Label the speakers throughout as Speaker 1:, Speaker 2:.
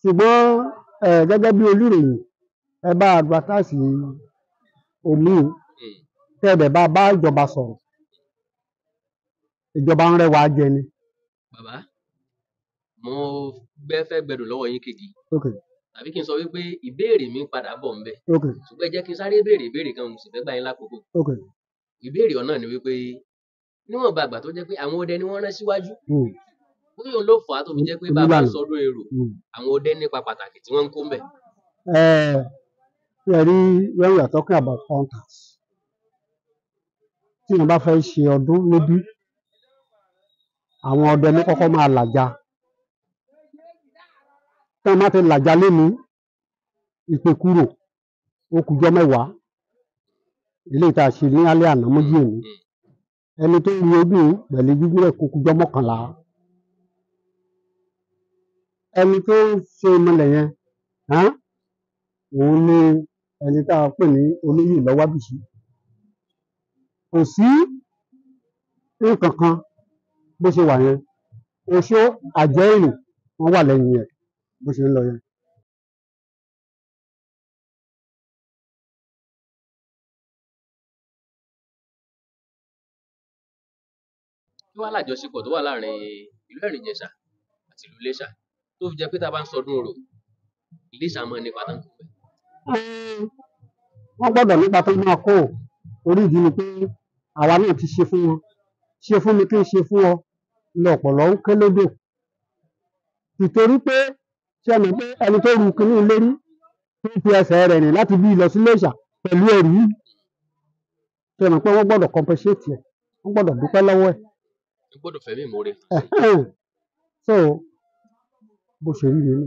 Speaker 1: ṣùgbọ́n gẹ́gẹ́ bí olùròyìn ẹ bá advertise omi tẹ́ẹ̀dẹ̀ bá ìjọba sọ̀rọ̀ ìjọba ń rẹwà jẹ ni.
Speaker 2: bàbá mo fẹ́ gbẹdùn lọ́wọ́ yín kejì tàbí kí n sọ wípé ìbéèrè mi ń padà bọ̀ ńbẹ̀ ṣùgbọ́n ẹ jẹ́ kí n sáré béèrè ìbéèrè kan mo sì fẹ́ gbà yín lákòókò. ìbéèrè ọ̀nà ni wípé níwọ̀n bá àgbà tó jẹ́ pé àwọn ọdẹ ni wọ́n rán síwájú bóyá òun ló fà á tó fi jẹ́ pé bàbá sọdún èrò àwọn ọdẹ nípa pàtàkì tí wọ́n ń kó ńbẹ̀.
Speaker 1: When we are talking about hunters tí wọ́n bá fẹ́ ṣe ọdún níbí àwọn ọdẹ ní kọ́kọ́ máa làjà tí wọ́n bá ti làjà lẹ́nu ìpè kúrò ó kùjọ́ mẹ́wàá ilé ìta ṣe ní alẹ́ àná méjì òní ẹni tó rí ojú pẹ̀lú gbígbúrẹ̀ kó kùjọ́ mọ́kànlá ẹni tó ṣe ìmọ̀lẹ̀ yẹn òun ni ẹni tá a pè ní olóyè Lọ́wábìṣí kò sí nǹkan kan bó ṣe wà yẹn oṣó àjẹ́ èrò wọ́n wà lẹ́yìn ẹ̀ bó ṣe ń lọ yẹn.
Speaker 2: kí wàá lájọṣepọ̀ tó wà láàrin ìlú Ẹ̀rìn-Ìjẹ̀ṣà àti ìlú Iléṣà tó fi jẹ́ pé tá a bá ń sọdún orò Iléṣà máa nípa tó ń kó bẹ́ẹ̀.
Speaker 1: wọ́n gbọ́dọ̀ nípa tó máa kó orí ìdí ni pé àwa náà ti ṣe fún wọn ṣe fún mi kí n ṣe fún ọ lọ́pọ̀lọ́ ń ké lódò ìtorí pé ṣe mọ̀ pé ẹni tó ru kínní lérí tó fi ẹsẹ̀ rẹ̀ rìn láti bí lọ sí Iléṣà pẹ̀lú ẹ̀rí yìí ṣe mọ̀ pé wọ́n gbọ́dọ̀ compensate ẹ̀ wọ́n gbọ́dọ̀ dúpẹ́ lọ́wọ́ ẹ̀.
Speaker 2: ẹ gbọ́dọ̀ fẹ̀mí ìmoore.
Speaker 1: so bó ṣe rí nìyí.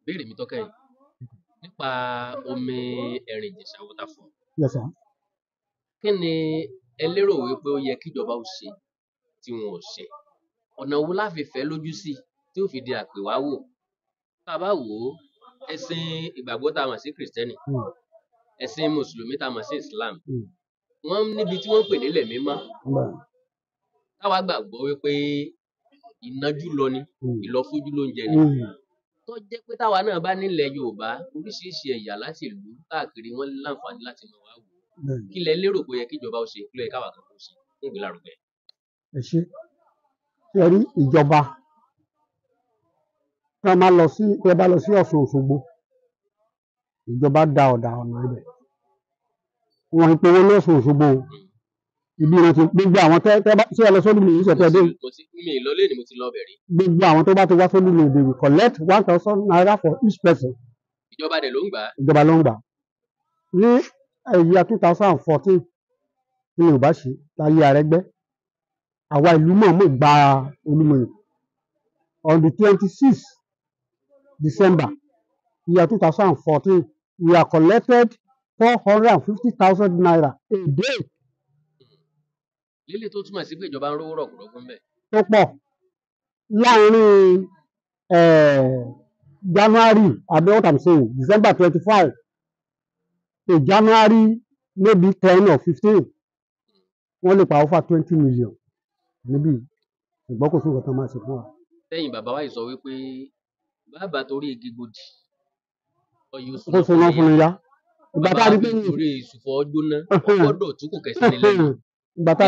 Speaker 2: béèrè mi tọ́kẹ́ yìí nípa omi Ẹ̀rìn-Ìjẹ̀ṣà waterfall.
Speaker 1: Yes sir.
Speaker 2: kí ni ẹ lérò wípé ó yẹ kíjọba ó ṣe tí wọn ò ṣe ọ̀nà wo la fi fẹ́ lójú sí tí ó fi di àpèwáwò tá a bá wò ó ẹ̀sìn ìgbàgbọ́ tá a mọ̀ sí kìrìsìtẹ́nì ẹ̀sìn mùsùlùmí tá a mọ̀ sí Islam wọ́n níbi tí wọ́n pè nílẹ̀ mímọ́ táwa gbàgbọ́ wípé ìnájú lọ ni ìlọfójú ló ń jẹ ni tó jẹ́ pé táwa náà bá nílẹ̀ Yorùbá oríṣiríṣi ẹ̀yà láti ìlú káàkiri wọ́n láǹfààní láti mọ̀ wá wò kí lẹ lérò pé ó yẹ kíjọba ó ṣe kí ló yẹ káwa kan kó ṣe fún ìgbélárugẹ.
Speaker 1: ẹ ṣe rí ìjọba tí wọ́n máa lọ sí Ọ̀ṣun Òṣogbo ìjọba da ọ̀nà ibẹ̀ wọ́n ń pe wọ́n lọ́sùn Òṣogbo ibi wọn ti gbogbo àwọn tẹ́ bá ṣé ẹ lọ sódì mi ìṣẹ̀tẹ̀ dé.
Speaker 2: mi ì lọ lé ní mo ti lọ bẹ̀rẹ̀.
Speaker 1: gbogbo àwọn tó bá ti wá sódì mi they will collect 1,000 naira for each person.
Speaker 2: ìjọba dẹ̀ ló ń gbà.
Speaker 1: ìjọba ló ń gbà. ní ẹ̀yà 2014 ní Yorùbá ṣe láyé Arẹ́gbẹ́ àwa ìlú mọ̀ọ́mọ̀ gba Olúmọ̀yè on the 26th December year 2014 we are collected 450,000 naira a day.
Speaker 2: lílé tó túmọ̀ sí pé ìjọba ń rówó rọ̀kùrọ̀kù ń bẹ̀.
Speaker 1: tó pọ̀ láàárín January àbí what I'm saying December 25 to January maybe 10 or 15 wọ́n lè pa over 20 million níbí ṣùgbọ́n kò sí nǹkan tó máa ṣe fún wa.
Speaker 2: lẹ́yìn bàbá wa yìí sọ wípé bàbá torí igi gbòdì ọyọ
Speaker 1: ó sọ náà fún mi yá.
Speaker 2: ìgbà tá a rí pé torí ìṣùfọ̀ jóná ọgbọ́dọ̀ tún kò kẹsí ní lẹ́yìn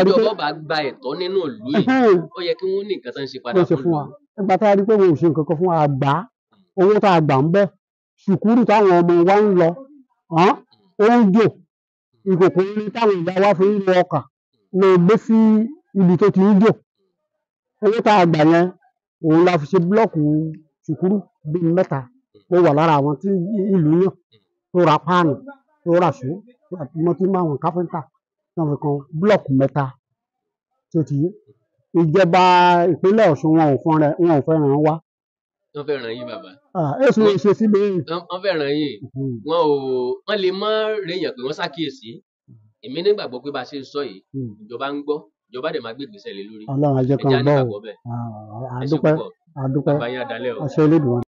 Speaker 2: ìjọba bá gba ẹ̀tọ́ nínú ìlú yìí ó yẹ kí wọ́n ní nǹkan tó ń ṣe padà fún wa.
Speaker 1: ìgbà tá a rí pé wọn ò ṣe nǹkan kan fún wa àgbà owó tá a gbà ń bẹ ṣùkúrù táwọn ọmọ wa ń lọ ó ń jò ìkòkò orin táwọn ìyá wa fi ń lọ ọkà lè gbé sí ibi tó ti ń jò owó tá a gbà yẹn òun la fi ṣe búlọ́ọ̀kù ṣùkúrù bíi 3 ó wà lára àwọn tí ìlú yàn tó ra páànù tó rà ṣó àti mọ́tí máwọn káfíńtà náà fi kan búlọ́ọ̀kù 3 tó ti yé ìjọba ìpínlẹ̀ Ọ̀ṣun wọn ò fẹ́ ràn wá.
Speaker 2: wọ́n fẹ́ ràn yín bàbá.
Speaker 1: èsì lè ṣe síbẹ̀.
Speaker 2: wọ́n fẹ́ ràn yín wọ́n lè má rèèyàn pé wọ́n ṣàkíyèsí èmi nígbàgbọ́ pé bá a ṣe ń sọ yìí ìjọba ń gbọ́ ìjọba dẹ̀ máa gbé ìgbésẹ̀ lé lórí.
Speaker 1: Ọlọ́run ajẹ́ kan gbọ́ ọ àdúpẹ́ àṣẹ Elédùmarè.